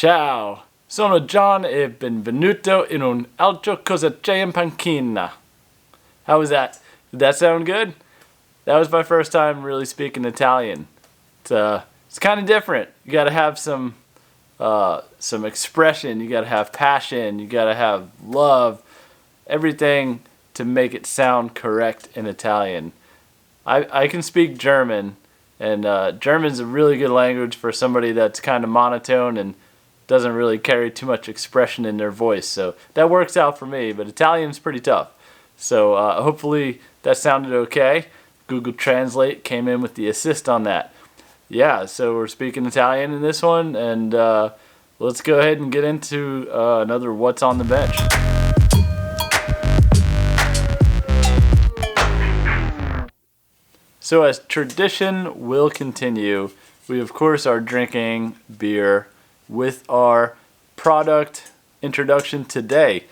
Ciao, sono John e benvenuto in un altro cosa c'è in panchina. How was that? Did that sound good? That was my first time really speaking Italian. It's kind of different. You got to have some expression. You got to have passion. You got to have love. Everything to make it sound correct in Italian. I can speak German, and German's a really good language for somebody that's kind of monotone and doesn't really carry too much expression in their voice. So that works out for me, but Italian's pretty tough. So hopefully that sounded okay. Google Translate came in with the assist on that. Yeah, so we're speaking Italian in this one, and let's go ahead and get into another What's on the Bench. So as tradition will continue, we of course are drinking beer with our product introduction today.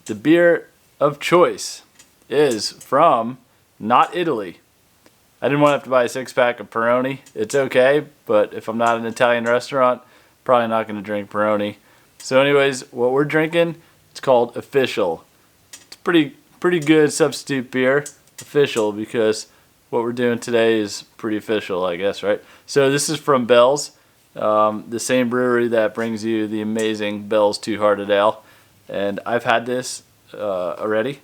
The beer of choice is from not Italy. I didn't want to have to buy a 6-pack of Peroni. It's okay, but if I'm not in an Italian restaurant, probably not going to drink Peroni. So anyways, what we're drinking, it's called Official. It's pretty good substitute beer, Official, because what we're doing today is pretty official, I guess, right? So this is from Bell's, the same brewery that brings you the amazing Bell's Two-Hearted Ale. And I've had this already.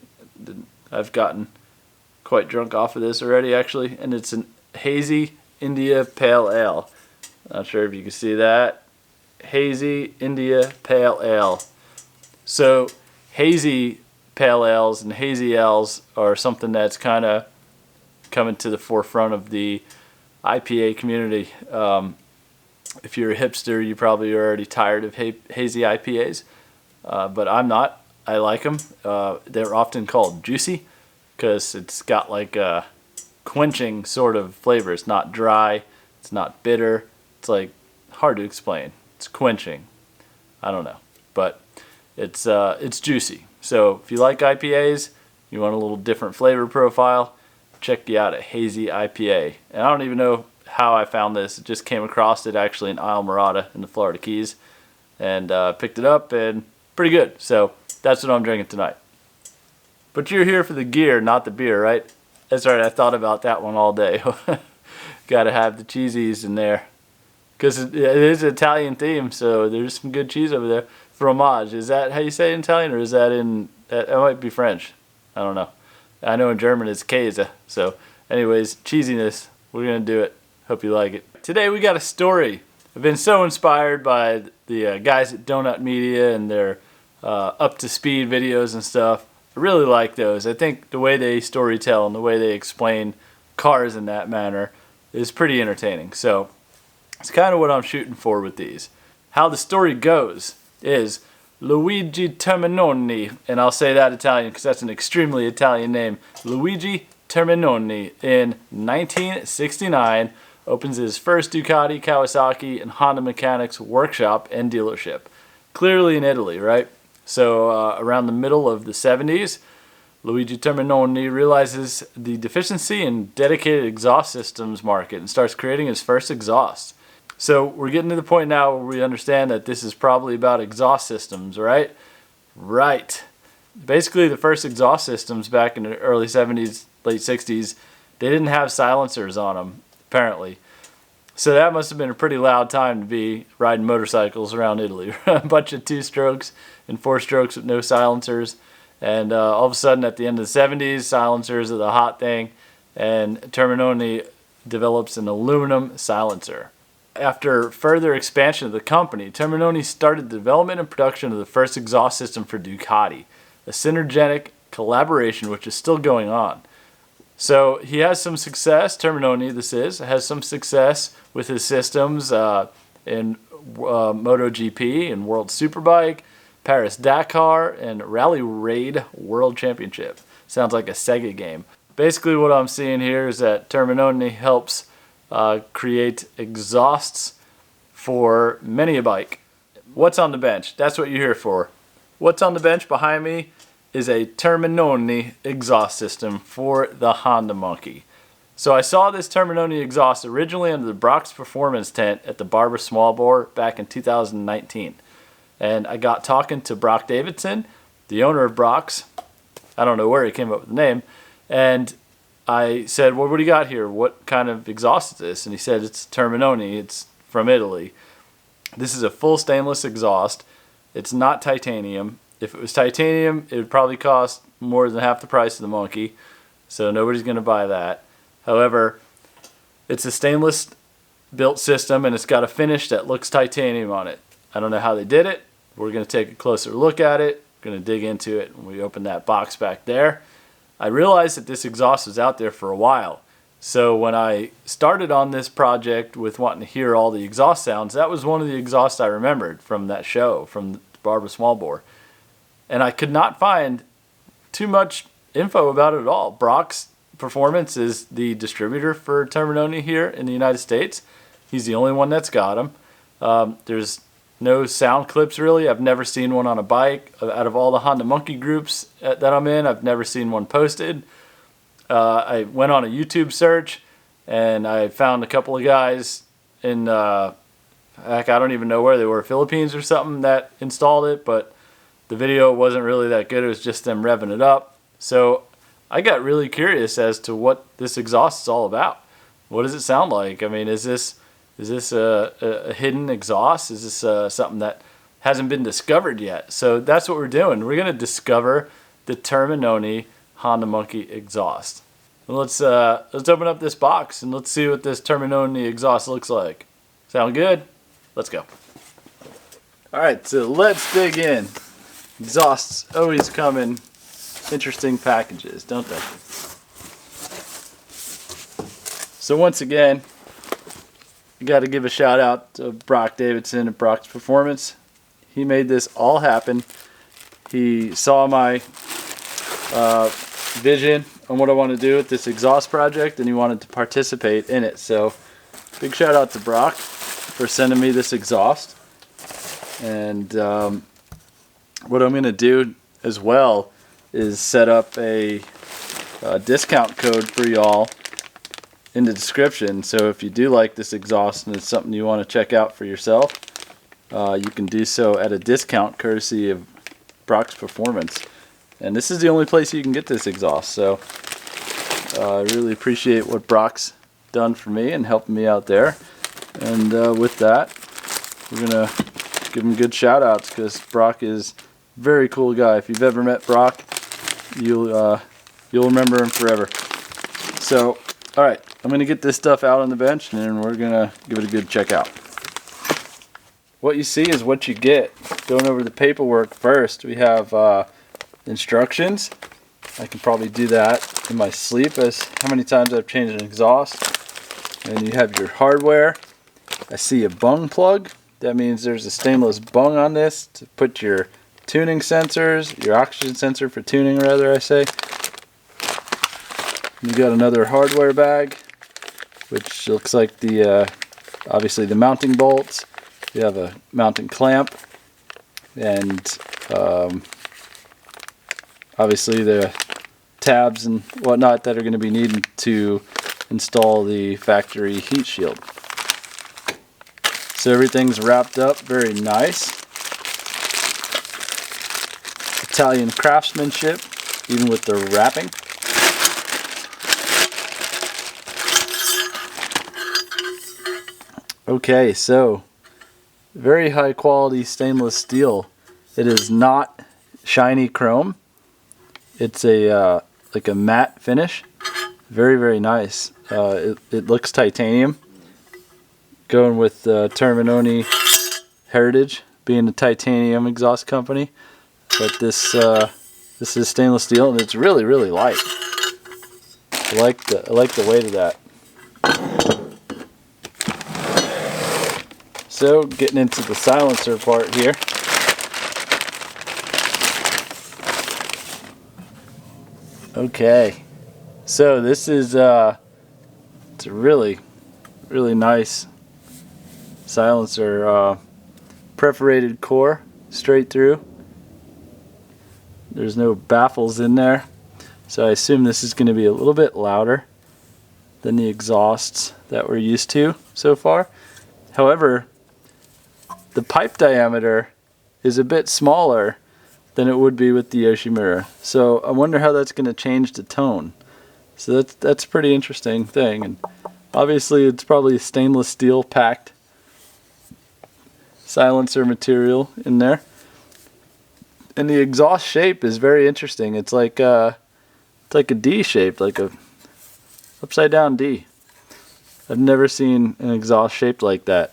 I've gotten quite drunk off of this already, actually. And it's an hazy India Pale Ale. Not sure if you can see that. Hazy India Pale Ale. So hazy pale ales and hazy ales are something that's kind of coming to the forefront of the IPA community. If you're a hipster, you probably are already tired of hazy IPAs, but I'm not. I like them. They're often called juicy because it's got like a quenching sort of flavor. It's not dry. It's not bitter. It's like hard to explain. It's quenching. I don't know, but it's juicy. So if you like IPAs, you want a little different flavor profile, check you out at Hazy IPA. And I don't even know how I found this. It just came across it actually in Islamorada in the Florida Keys, and picked it up, and pretty good. So that's what I'm drinking tonight. But you're here for the gear, not the beer, right? That's right, I thought about that one all day. Gotta have the cheesies in there. Because it is an Italian theme, so there's some good cheese over there. Fromage, is that how you say it in Italian, or is that it might be French? I don't know. I know in German it's Käse. So anyways, cheesiness, we're going to do it. Hope you like it. Today we got a story. I've been so inspired by the guys at Donut Media and their up-to-speed videos and stuff. I really like those. I think the way they storytell and the way they explain cars in that manner is pretty entertaining. So it's kind of what I'm shooting for with these. How the story goes is Luigi Termignoni, and I'll say that Italian because that's an extremely Italian name. Luigi Termignoni, in 1969, opens his first Ducati, Kawasaki, and Honda mechanics workshop and dealership. Clearly in Italy, right? So around the middle of the 70s, Luigi Termignoni realizes the deficiency in dedicated exhaust systems market and starts creating his first exhaust. So we're getting to the point now where we understand that this is probably about exhaust systems, right? Right. Basically, the first exhaust systems back in the early 70s, late 60s, they didn't have silencers on them, apparently. So that must have been a pretty loud time to be riding motorcycles around Italy. A bunch of 2-strokes and 4-strokes with no silencers. And all of a sudden, at the end of the 70s, silencers are the hot thing. And Termignoni develops an aluminum silencer. After further expansion of the company, Termignoni started the development and production of the first exhaust system for Ducati, a synergetic collaboration which is still going on. So he has some success, Termignoni has some success with his systems in MotoGP and World Superbike, Paris Dakar, and Rally Raid World Championship. Sounds like a Sega game. Basically what I'm seeing here is that Termignoni helps create exhausts for many a bike. What's on the bench? That's what you're here for. What's on the bench behind me is a Termignoni exhaust system for the Honda Monkey. So I saw this Termignoni exhaust originally under the Brock's Performance tent at the Barber Small Bore back in 2019. and I got talking to Brock Davidson, the owner of Brock's. I don't know where he came up with the name. And I said, well, what do you got here? What kind of exhaust is this? And he said, it's Termignoni. It's from Italy. This is a full stainless exhaust. It's not titanium. If it was titanium, it would probably cost more than half the price of the Monkey. So nobody's going to buy that. However, it's a stainless built system, and it's got a finish that looks titanium on it. I don't know how they did it. We're going to take a closer look at it. We're going to dig into it when we open that box back there. I realized that this exhaust was out there for a while. So when I started on this project with wanting to hear all the exhaust sounds, that was one of the exhausts I remembered from that show, from the Barber Small Bore. And I could not find too much info about it at all. Brock's Performance is the distributor for Termignoni here in the United States. He's the only one that's got them. There's no sound clips really. I've never seen one on a bike. Out of all the Honda Monkey groups that I'm in, I've never seen one posted. I went on a YouTube search and I found a couple of guys in, heck, I don't even know where they were, Philippines or something, that installed it, but the video wasn't really that good. It was just them revving it up. So I got really curious as to what this exhaust is all about. What does it sound like? I mean, is this a hidden exhaust? Is this something that hasn't been discovered yet? So that's what we're doing. We're going to discover the Termignoni Honda Monkey exhaust. And let's open up this box and let's see what this Termignoni exhaust looks like. Sound good? Let's go. All right, so let's dig in. Exhausts always come in interesting packages, don't they? So once again, you got to give a shout out to Brock Davidson at Brock's Performance. He made this all happen. He saw my vision on what I want to do with this exhaust project, and he wanted to participate in it. So big shout out to Brock for sending me this exhaust. And what I'm going to do as well is set up a discount code for y'all in the description. So if you do like this exhaust and it's something you want to check out for yourself, you can do so at a discount courtesy of Brock's Performance. And this is the only place you can get this exhaust. So I really appreciate what Brock's done for me and helping me out there. And with that, we're going to give him good shout outs because Brock is a very cool guy. If you've ever met Brock, you'll remember him forever. So, all right, I'm going to get this stuff out on the bench and then we're going to give it a good check out. What you see is what you get. Going over the paperwork first, we have instructions. I can probably do that in my sleep as how many times I've changed an exhaust. And you have your hardware. I see a bung plug. That means there's a stainless bung on this to put your tuning sensors, your oxygen sensor for tuning rather I say. You got another hardware bag, which looks like the obviously the mounting bolts. You have a mounting clamp and obviously the tabs and whatnot that are going to be needed to install the factory heat shield. So everything's wrapped up very nice. Italian craftsmanship, even with the wrapping. Okay, so very high quality stainless steel. It is not shiny chrome. It's a like a matte finish. Very, very nice. It looks titanium. Going with Termignoni heritage, being a titanium exhaust company. But this is stainless steel and it's really, really light. I like the weight of that. So getting into the silencer part here. Okay, so this is it's a really, really nice silencer, perforated core straight through. There's no baffles in there, so I assume this is going to be a little bit louder than the exhausts that we're used to so far. However, the pipe diameter is a bit smaller than it would be with the Yoshimura. So I wonder how that's going to change the tone. So that's a pretty interesting thing. And obviously it's probably stainless steel packed silencer material in there. And the exhaust shape is very interesting. It's like a D shape, like a upside down D. I've never seen an exhaust shaped like that.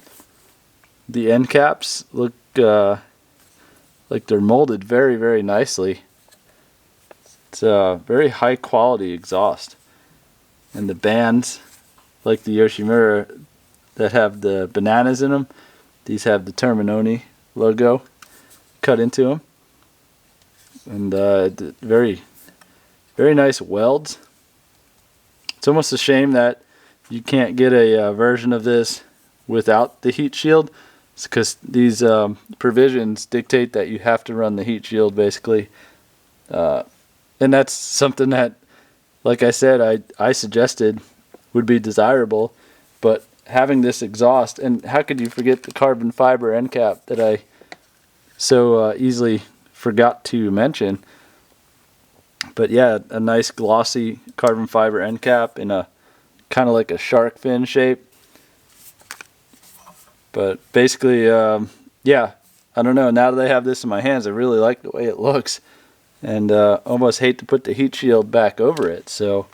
The end caps look like they're molded very, very nicely. It's a very high quality exhaust. And the bands, like the Yoshimura, that have the bananas in them, these have the Termignoni logo cut into them. And very, very nice welds. It's almost a shame that you can't get a version of this without the heat shield. It's because these provisions dictate that you have to run the heat shield basically. And that's something that, like I said, I suggested would be desirable. But having this exhaust, and how could you forget the carbon fiber end cap that I so easily forgot to mention. But yeah, a nice glossy carbon fiber end cap in a kind of like a shark fin shape. But basically, yeah, I don't know. Now that I have this in my hands, I really like the way it looks. And almost hate to put the heat shield back over it. So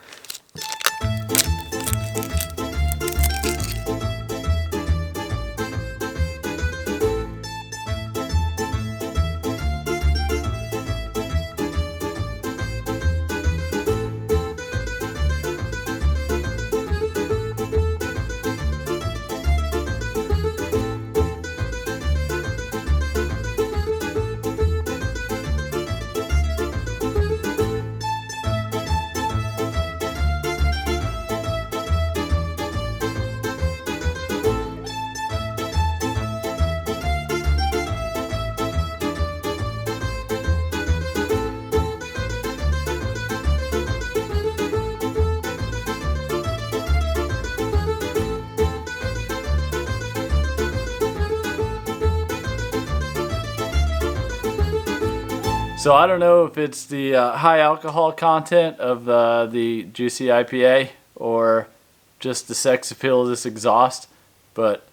I don't know if it's the high alcohol content of the Juicy IPA or just the sex appeal of this exhaust, but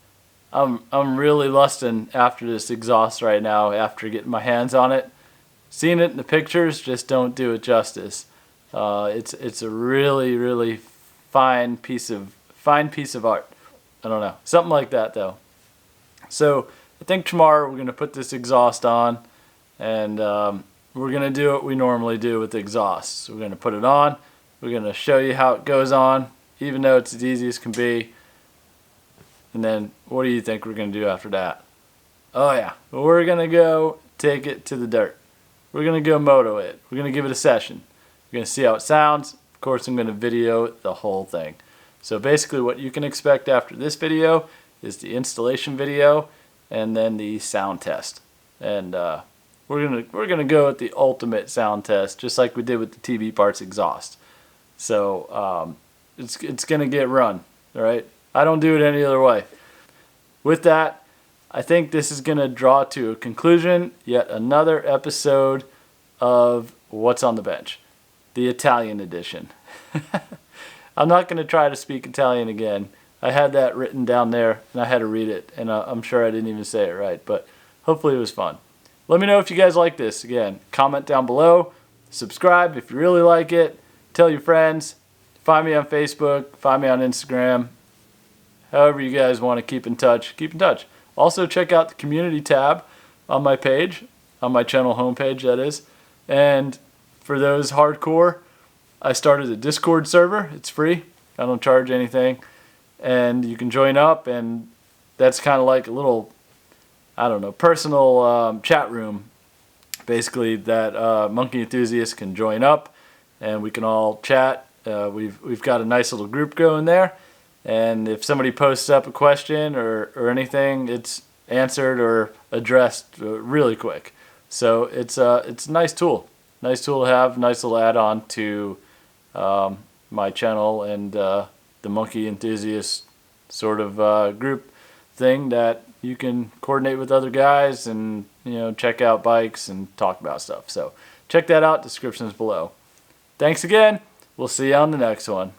I'm really lusting after this exhaust right now after getting my hands on it. Seeing it in the pictures just don't do it justice. It's a really fine piece of art. I don't know, something like that though. So I think tomorrow we're gonna put this exhaust on, and we're going to do what we normally do with the exhaust. So we're going to put it on. We're going to show you how it goes on, even though it's as easy as can be. And then what do you think we're going to do after that? Oh yeah, we're going to go take it to the dirt. We're going to go moto it. We're going to give it a session. We're going to see how it sounds. Of course, I'm going to video the whole thing. So basically what you can expect after this video is the installation video and then the sound test. And we're gonna go with the ultimate sound test, just like we did with the TB Parts exhaust. So it's gonna get run, all right? I don't do it any other way. With that, I think this is gonna draw to a conclusion. Yet another episode of What's on the Bench, the Italian edition. I'm not gonna try to speak Italian again. I had that written down there, and I had to read it, and I'm sure I didn't even say it right, but hopefully it was fun. Let me know if you guys like this. Again, comment down below. Subscribe if you really like it. Tell your friends. Find me on Facebook. Find me on Instagram. However you guys want to keep in touch, keep in touch. Also, check out the community tab on my page, on my channel homepage, that is. And for those hardcore, I started a Discord server. It's free. I don't charge anything. And you can join up, and that's kind of like a little, I don't know, personal chat room, basically, that monkey enthusiasts can join up, and we can all chat. We've got a nice little group going there, and if somebody posts up a question or anything, it's answered or addressed really quick. So it's a nice tool to have, nice little add-on to my channel and the monkey enthusiast sort of group thing that you can coordinate with other guys and, check out bikes and talk about stuff. So check that out. Description is below. Thanks again. We'll see you on the next one.